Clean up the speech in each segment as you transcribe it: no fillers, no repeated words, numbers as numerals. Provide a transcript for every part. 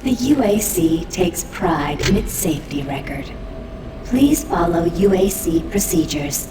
The UAC takes pride in its safety record. Please follow UAC procedures.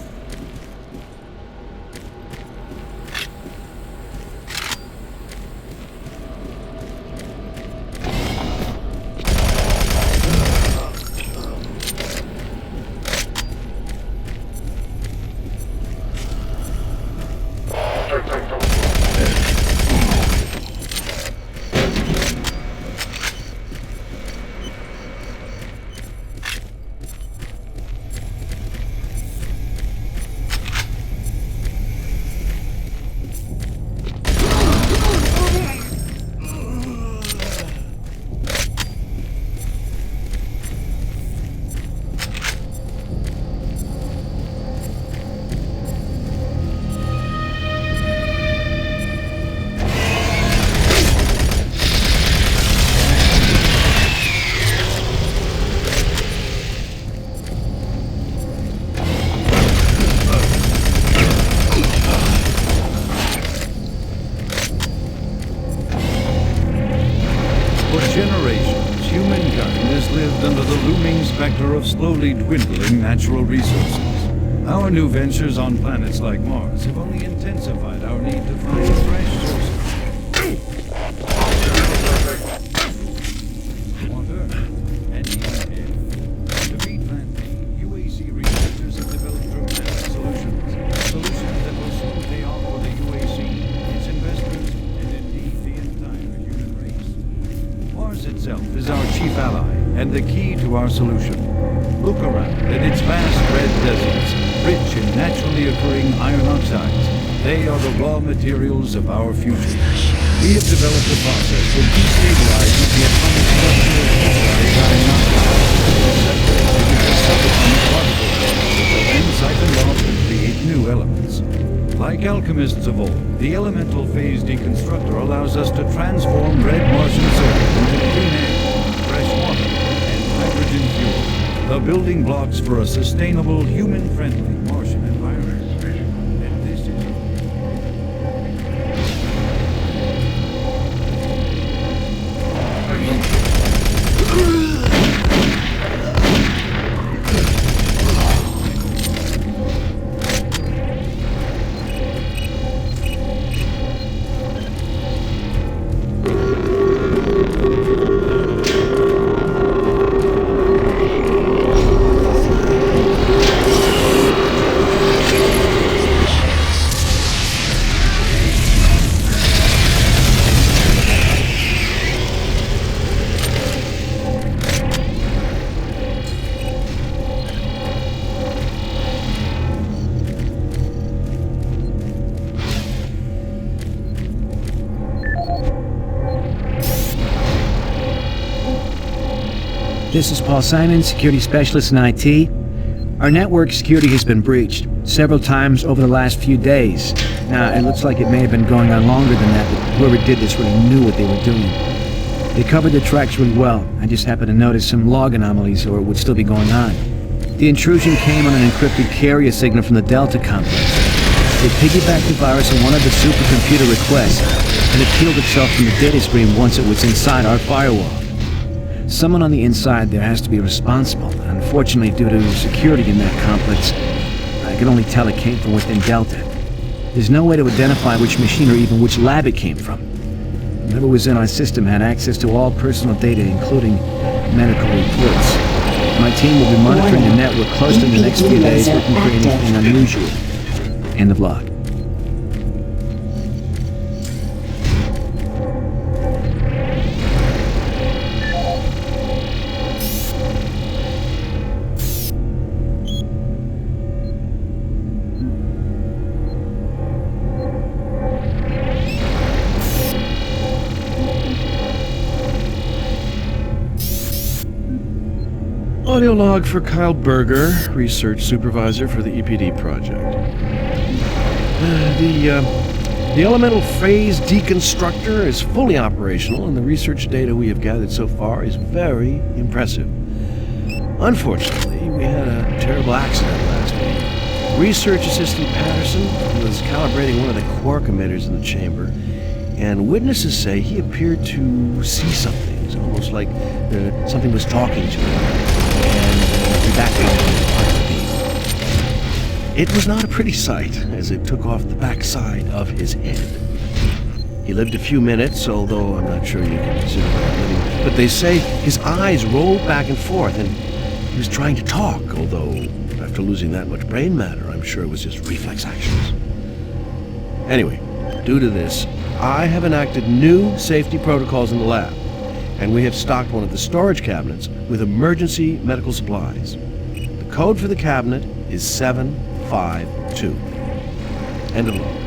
Of slowly dwindling natural resources. Our new ventures on planets like Mars have only intensified our need to find fresh sources. Water and even air. To beat planting, UAC researchers have developed dramatic solutions. Solutions that will soon pay off for the UAC, its investors, and indeed the entire human race. Mars itself is our chief ally and the key to our solution. Look around at its vast red deserts, rich in naturally occurring iron oxides. They are the raw materials of our future. We have developed a process for destabilizing the atomic structure of pulsars iron oxides, separated into subatomic particles, which are then siphoned off to create new elements. Like alchemists of old, the elemental phase deconstructor allows us to transform red Martian soil into clean air, fresh water, and hydrogen fuel. The building blocks for a sustainable, human-friendly Martian environment. And this is... This is Paul Simon, security specialist in IT. Our network security has been breached several times over the last few days. Now, it looks like it may have been going on longer than that, but whoever did this really knew what they were doing. They covered the tracks really well. I just happened to notice some log anomalies, or it would still be going on. The intrusion came on an encrypted carrier signal from the Delta complex. They piggybacked the virus on one of the supercomputer requests, and it peeled itself from the data stream once it was inside our firewall. Someone on the inside there has to be responsible. Unfortunately, due to security in that complex, I can only tell it came from within Delta. There's no way to identify which machine or even which lab it came from. Whoever was in our system had access to all personal data, including medical reports. My team will be monitoring the network closely in the next few days, looking for anything unusual. End of log. Audio log for Kyle Berger, research supervisor for the EPD project. The elemental phase deconstructor is fully operational, and the research data we have gathered so far is very impressive. Unfortunately, we had a terrible accident last week. Research assistant Patterson was calibrating one of the quark emitters in the chamber, and witnesses say he appeared to see something eyes, almost like something was talking to him, and he backed off on the beam. It was not a pretty sight, as it took off the backside of his head. He lived a few minutes, although I'm not sure you can consider that living, but they say his eyes rolled back and forth, and he was trying to talk, although after losing that much brain matter, I'm sure it was just reflex actions. Anyway, due to this, I have enacted new safety protocols in the lab, and we have stocked one of the storage cabinets with emergency medical supplies. The code for the cabinet is 752. End of log.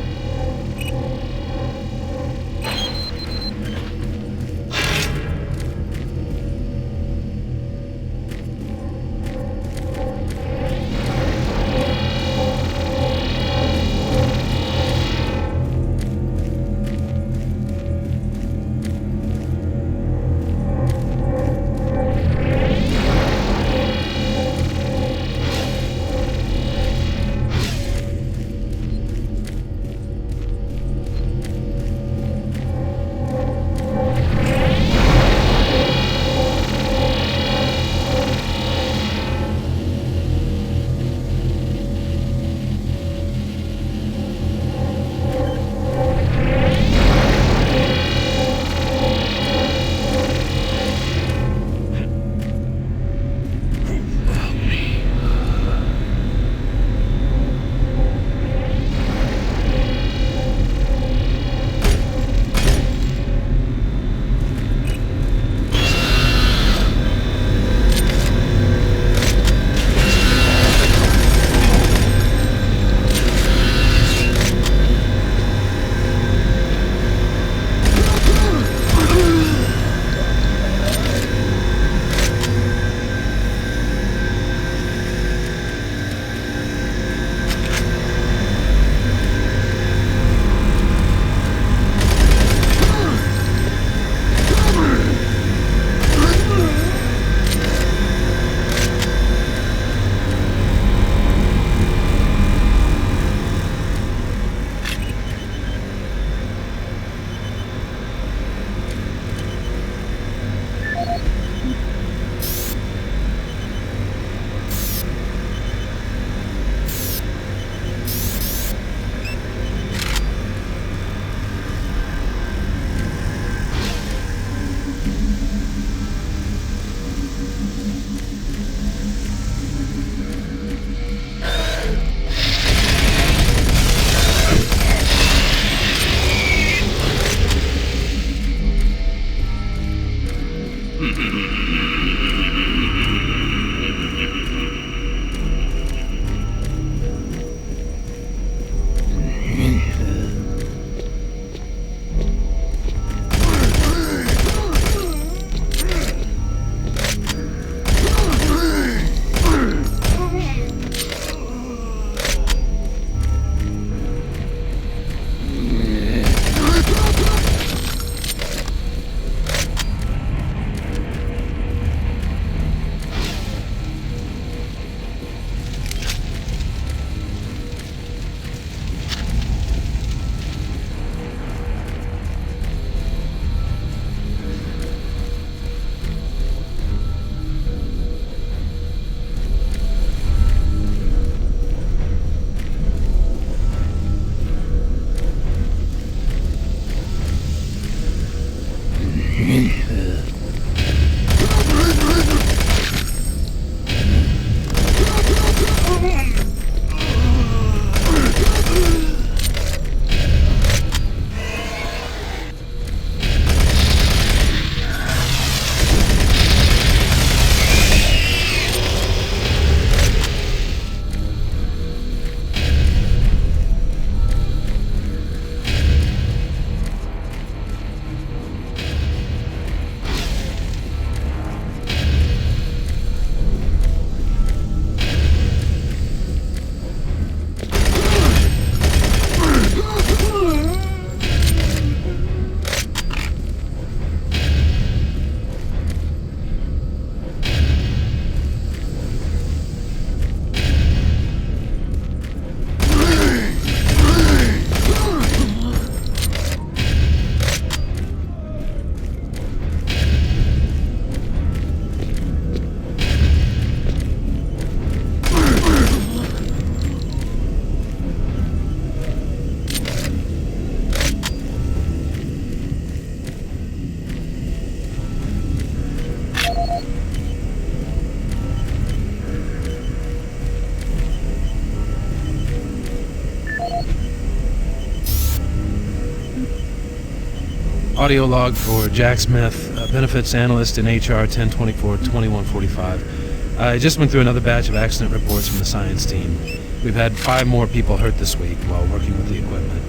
Audio log for Jack Smith, benefits analyst in HR 1024-2145. I just went through another batch of accident reports from the science team. We've had 5 more people hurt this week while working with the equipment.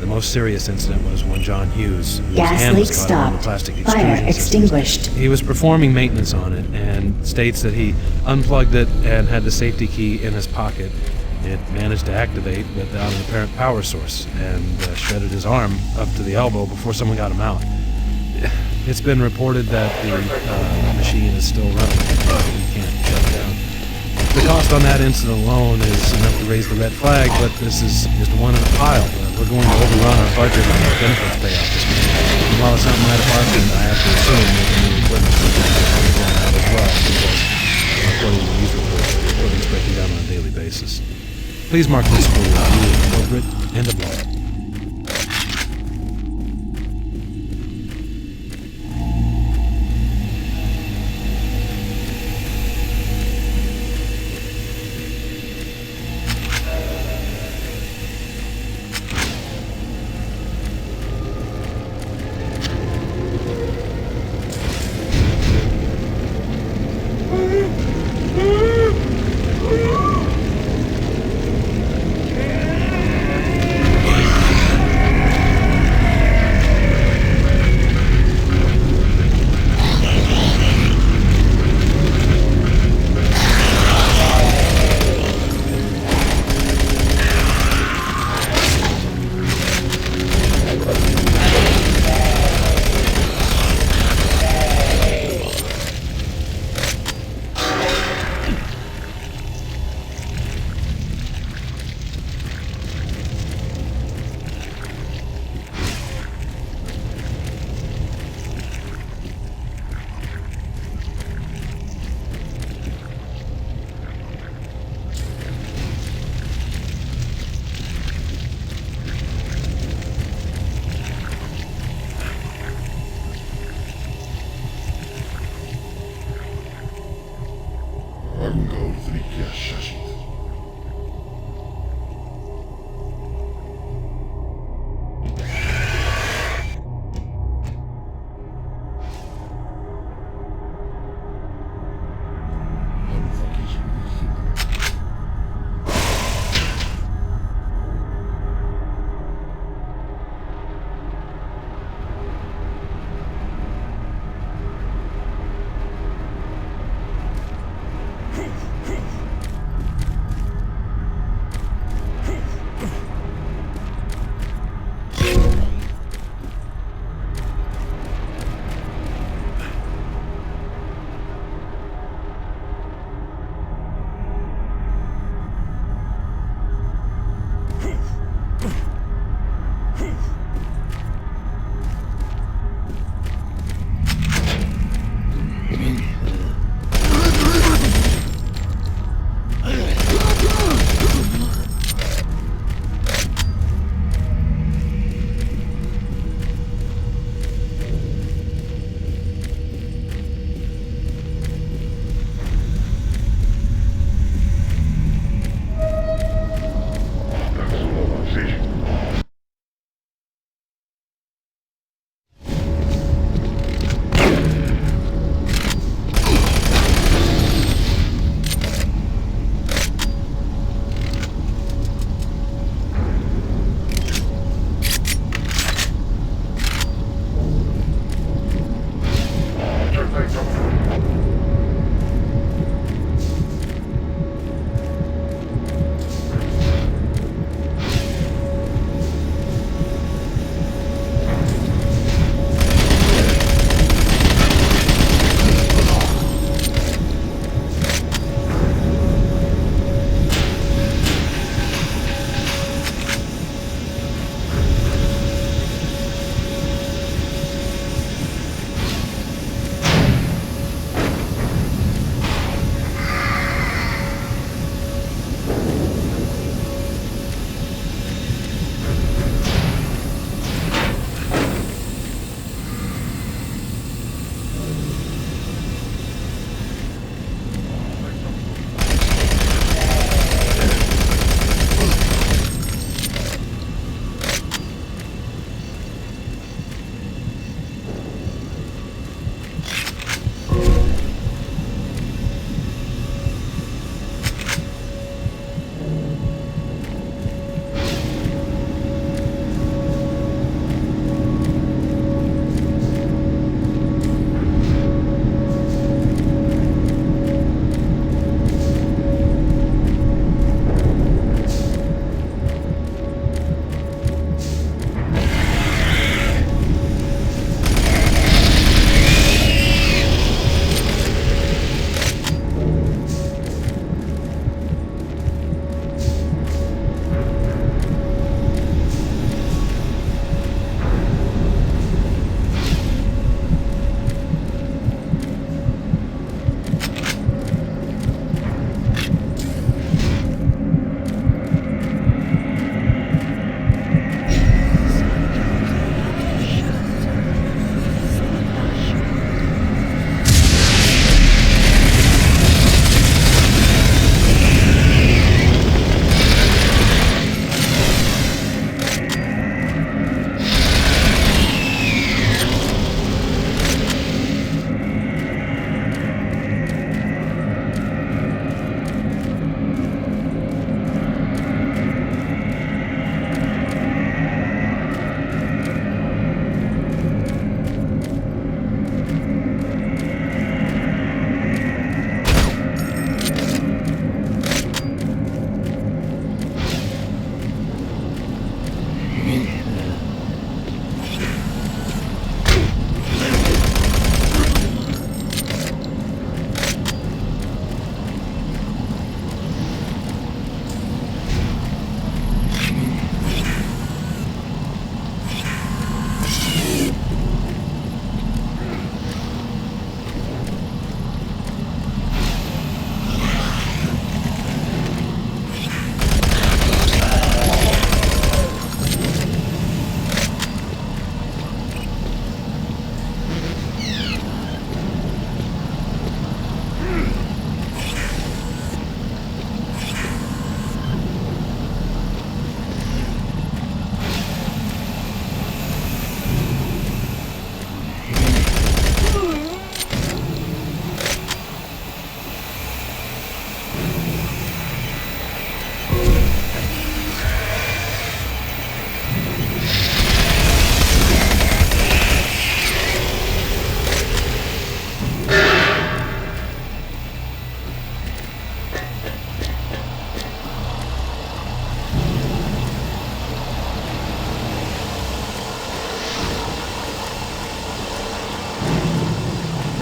The most serious incident was when John Hughes, whose Gas hand leak was caught on the stopped. plastic Fire extrusion systems. extinguished. He was performing maintenance on it and states that he unplugged it and had the safety key in his pocket. It managed to activate without an apparent power source and shredded his arm up to the elbow before someone got him out. It's been reported that the machine is still running. We can't shut it down. The cost on that incident alone is enough to raise the red flag, but this is just one in a pile. We're going to overrun our budget on our benefits payout this week. And while it's not my department, I have to assume that the new equipment will be going out as well, because according to these reports, the equipment's breaking down on a daily basis. Please mark this for review as appropriate and a blow.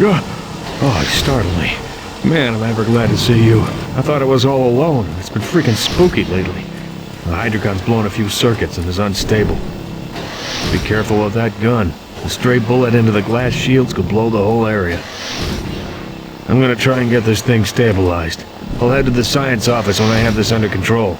Oh, it startled me. Man, am I ever glad to see you. I thought I was all alone. It's been freaking spooky lately. The Hydrocon's blown a few circuits and is unstable. Be careful with that gun. A stray bullet into the glass shields could blow the whole area. I'm gonna try and get this thing stabilized. I'll head to the science office when I have this under control.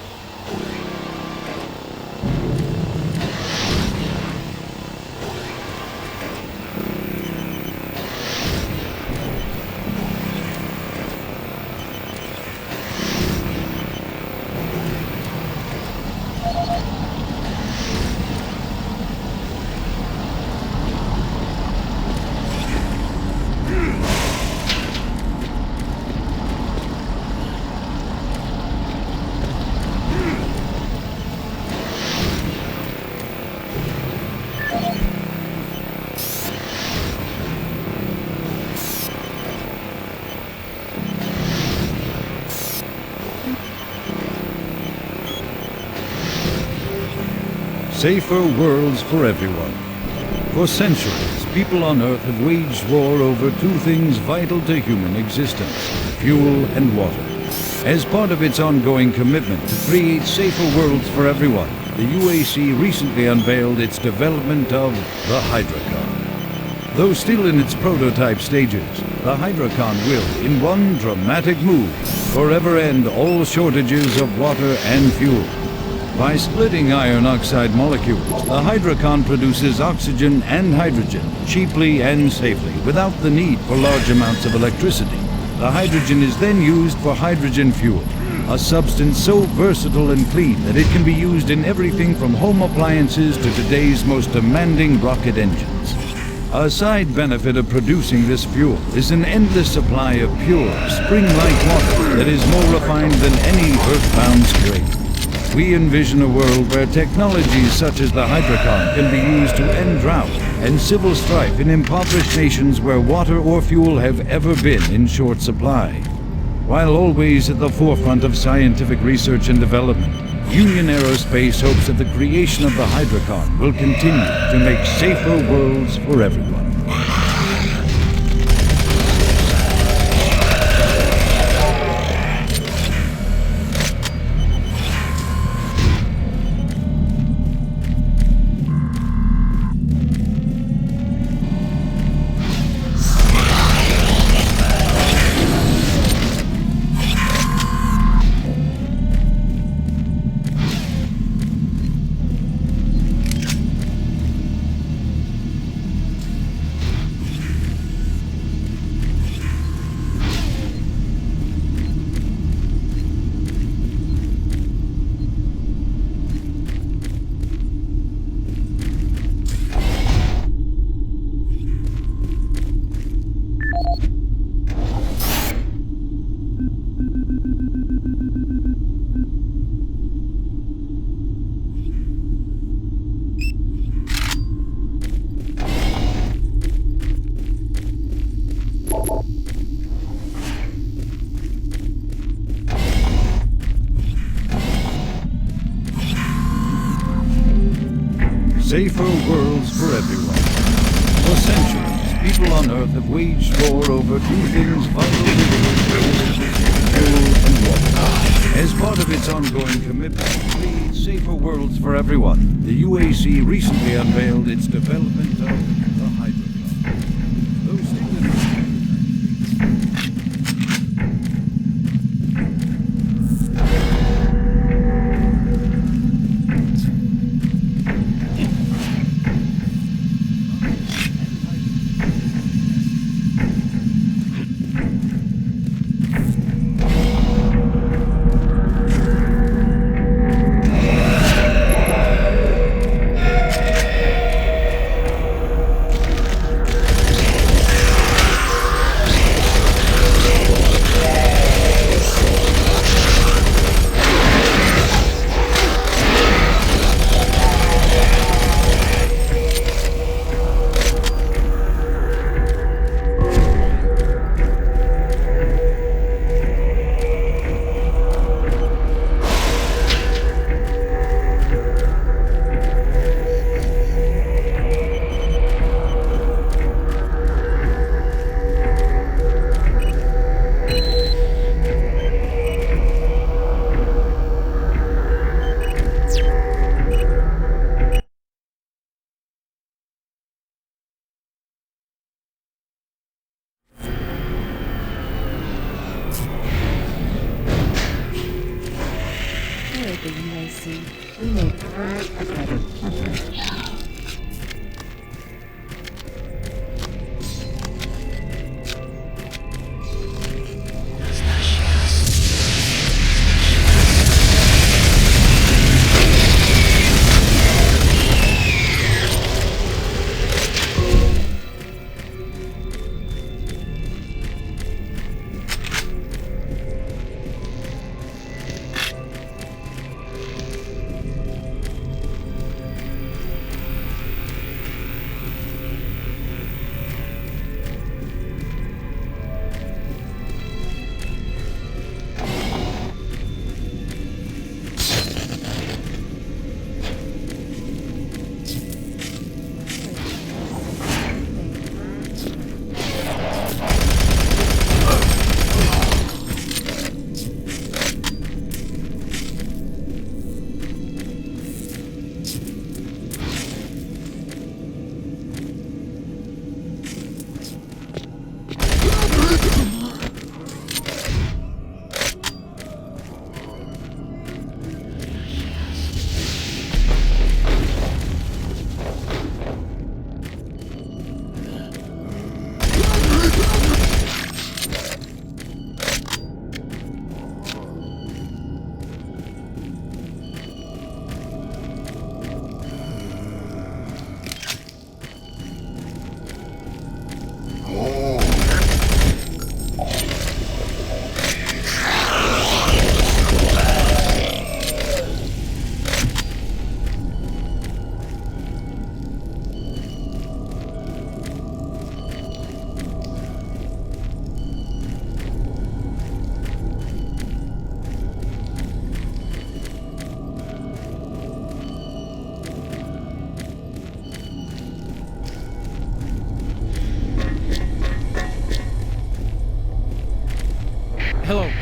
Safer worlds for everyone. For centuries, people on Earth have waged war over two things vital to human existence: fuel and water. As part of its ongoing commitment to create safer worlds for everyone, the UAC recently unveiled its development of the Hydrocon. Though still in its prototype stages, the Hydrocon will, in one dramatic move, forever end all shortages of water and fuel. By splitting iron oxide molecules, the Hydrocon produces oxygen and hydrogen cheaply and safely, without the need for large amounts of electricity. The hydrogen is then used for hydrogen fuel, a substance so versatile and clean that it can be used in everything from home appliances to today's most demanding rocket engines. A side benefit of producing this fuel is an endless supply of pure, spring-like water that is more refined than any earthbound spring. We envision a world where technologies such as the Hydrocon can be used to end drought and civil strife in impoverished nations where water or fuel have ever been in short supply. While always at the forefront of scientific research and development, Union Aerospace hopes that the creation of the Hydrocon will continue to make safer worlds for everyone. Safer worlds for everyone. For centuries, people on Earth have waged war over two things vital to human existence: fuel and water. As part of its ongoing commitment to create safer worlds for everyone, the UAC recently unveiled its development of the Hydrocon. Though still in UAC, we may purge a better.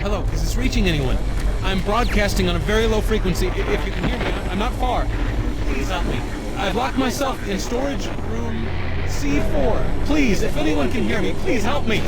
Hello, is this reaching anyone? I'm broadcasting on a very low frequency. If you can hear me, I'm not far. Please help me. I've locked myself in storage room C4. Please, if anyone can hear me, please help me.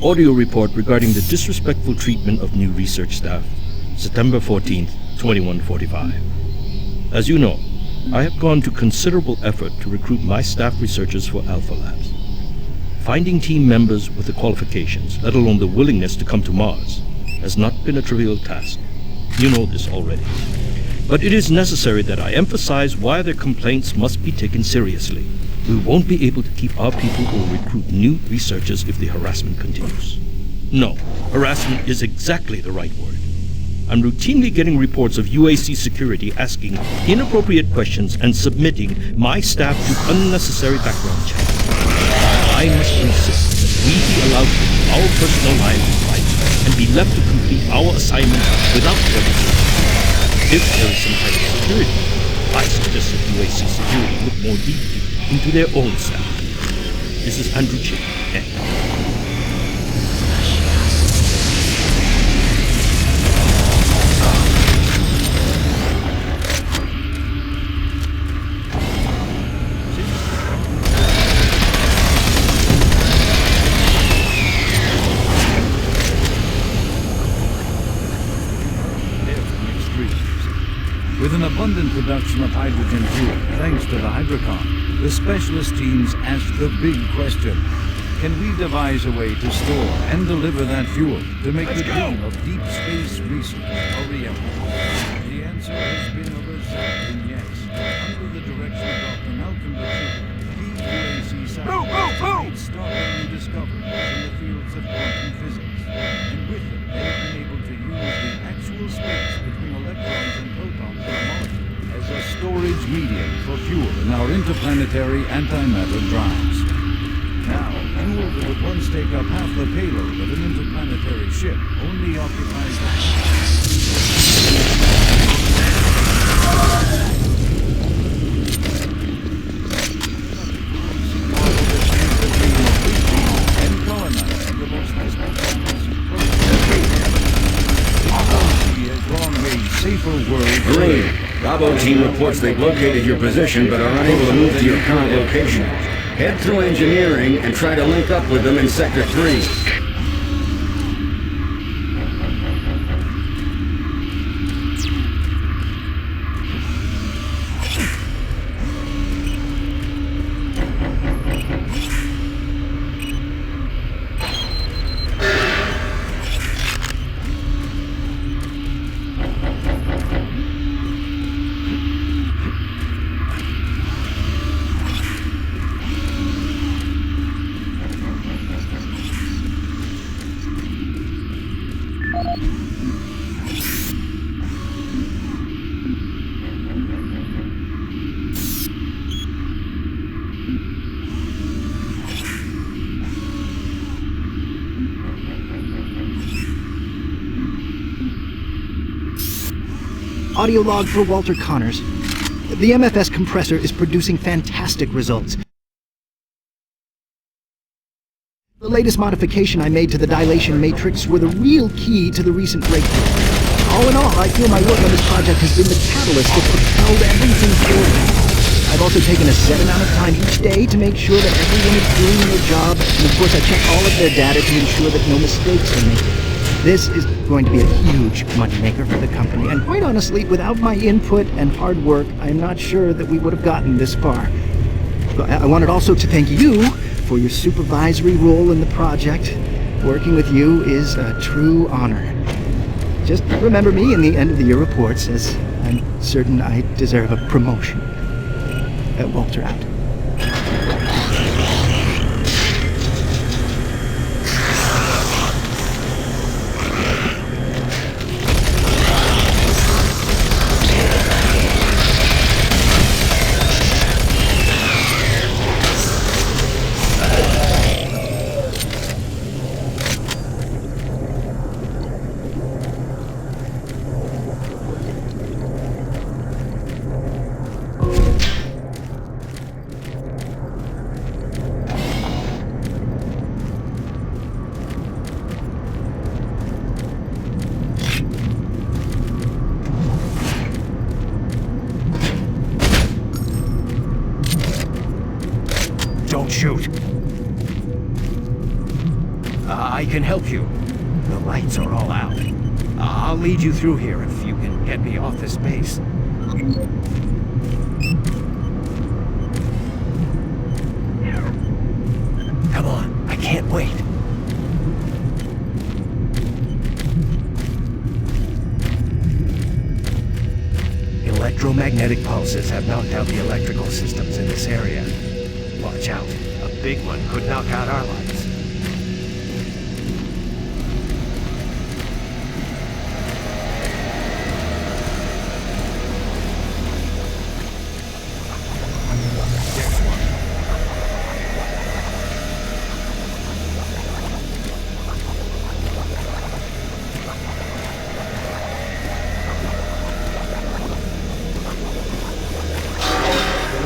Audio report regarding the disrespectful treatment of new research staff, September 14th, 2145. As you know, I have gone to considerable effort to recruit my staff researchers for Alpha Labs. Finding team members with the qualifications, let alone the willingness to come to Mars, has not been a trivial task. You know this already. But it is necessary that I emphasize why their complaints must be taken seriously. We won't be able to keep our people or recruit new researchers if the harassment continues. No, harassment is exactly the right word. I'm routinely getting reports of UAC security asking inappropriate questions and submitting my staff to unnecessary background checks. I must insist that we be allowed to live our personal lives privately. and be left to complete our assignment without revocation. If there is some type of security, I suggest that UAC security look more deeply into their own staff. This is Andrew Chick. With an abundant production of hydrogen fuel, thanks to the Hydrocon, the specialist teams ask the big question. Can we devise a way to store and deliver that fuel to make the dream of deep space research a reality? The answer has been a resounding yes. Under the direction of Dr. Malcolm Bachir, lead UAC scientists have made startling new discoveries in the fields of quantum physics. And with them, they have been able to use the actual space between electrons and protons in a molecule as a storage medium for fuel in our interplanetary antimatter drives. Now, fuel that would once take up half the payload of an interplanetary ship only occupies and colonizing the most distant planets. Has long made safer worlds. Green. Bravo team reports they've located your position but are unable to move to your current location. Head through engineering and try to link up with them in Sector 3. Audio log for Walter Connors. The MFS compressor is producing fantastic results. The latest modification I made to the dilation matrix were the real key to the recent breakthrough. All in all, I feel my work on this project has been the catalyst that propelled everything forward. I've also taken a set amount of time each day to make sure that everyone is doing their job, and of course I check all of their data to ensure that no mistakes are made. This is going to be a huge moneymaker for the company, and quite honestly, without my input and hard work, I'm not sure that we would have gotten this far. I wanted also to thank you for your supervisory role in the project. Working with you is a true honor. Just remember me in the end of the year reports, as I'm certain I deserve a promotion. Walter out. Don't shoot. I can help you. The lights are all out. I'll lead you through here if you can get me off this base. Come on, I can't wait. Electromagnetic pulses have knocked out the electrical systems in this area. Watch out. A big one could knock out our lights.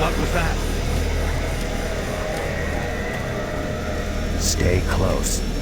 luck with that. Stay close.